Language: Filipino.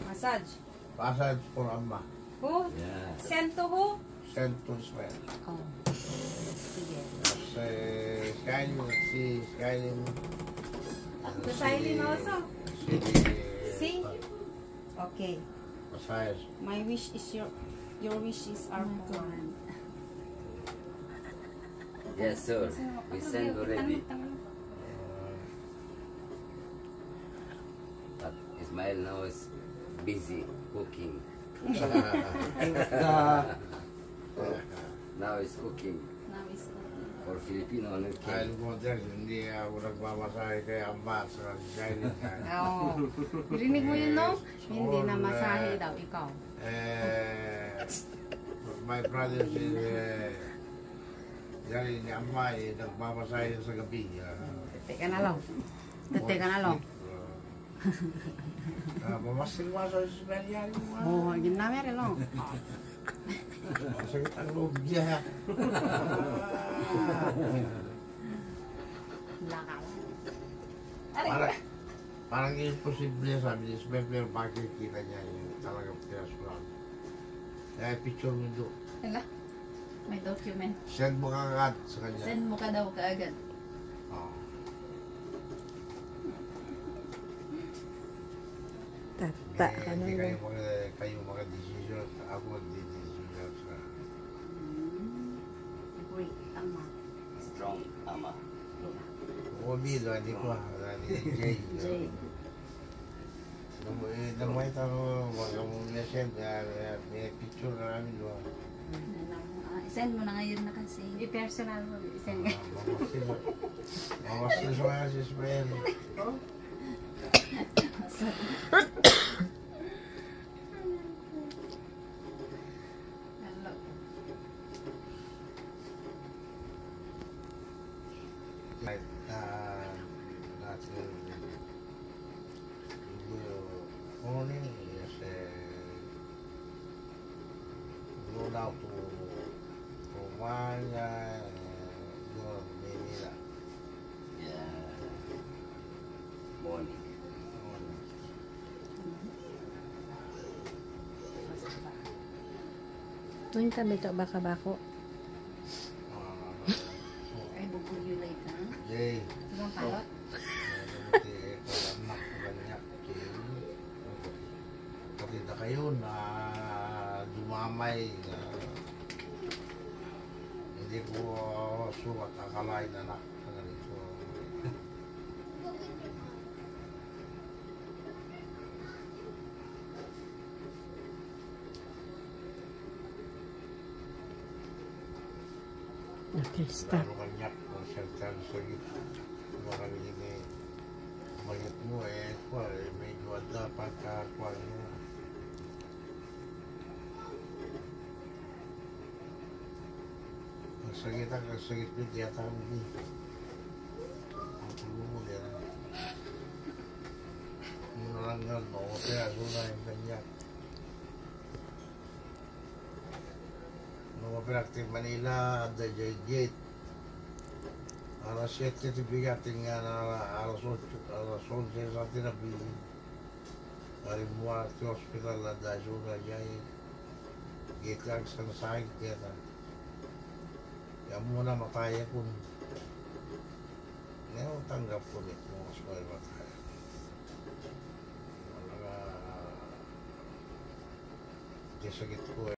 Massage. Massage for Amma. Who? Yeah. Send to who? Send to Israel. Oh. Sige. Skyline. To Silene also? See? Okay. Massage. My wish is your wishes are command. Yes, sir. We sent already. But Ismail now is busy cooking. Now he's cooking Now is for Filipino and Dahil model, hindi ako nagmamasahe kay Amma sa Skyline. Oo. Rinig mo yun, no? Hindi na masahe daw, ikaw. My brother is dahil ni Amma nagmamasahe sa gabi. Tete ka na lang. Tete ka na lang. Mamasil-masal sa Siberian mo. Oo, yun na meron lang. Masakit ang loob niya. Lakal. Parang imposible sabi ni Ismael, pero makikita niya yung talagang pinasuran. Kaya picture mo doon. Hala, may document. Send mo kagad sa kanya. Send mo ka daw kaagad. Oo. Tata ka na Hindi lang. kayo mag-decision. Ako mag-decision sa... Great, ama. strong ama. Umido, hindi ko. Jay. Jay. Namay tayo, mag-send. May picture na namin doon. Send mo na ngayon na kasi. I-personal mo. Isend ka. Mawasil sa si Ismael. Hello. Like, morning is go down to Romania and go to Manila. Yeah. Morning. Tuwing kami ito baka-bako. Ay, bubululay ka. Yay. Ibang palot. Pati na kayo na dumamay na hindi ko sukat akalain na ganito. Okay, stop. Lalo kanyak kung siyang sa gitna. Baka hindi mayat mo medyo ada pagkakuan mo. Ang sakit mo diyata mo dito. Ang tulo mo dyan. Muna lang nga, kaya suna yung kanyak. Nung operactive Manila, at the gate. Alas 7 tibigatin nga na alas 11 sa tinabili. Halimbawa at hospital na dahil suna dyan. Gate lang sa nasahig kaya na. Kaya muna mataya kung ngayon tanggap ko ulit mo mas may mataya. Wala ka sakit ko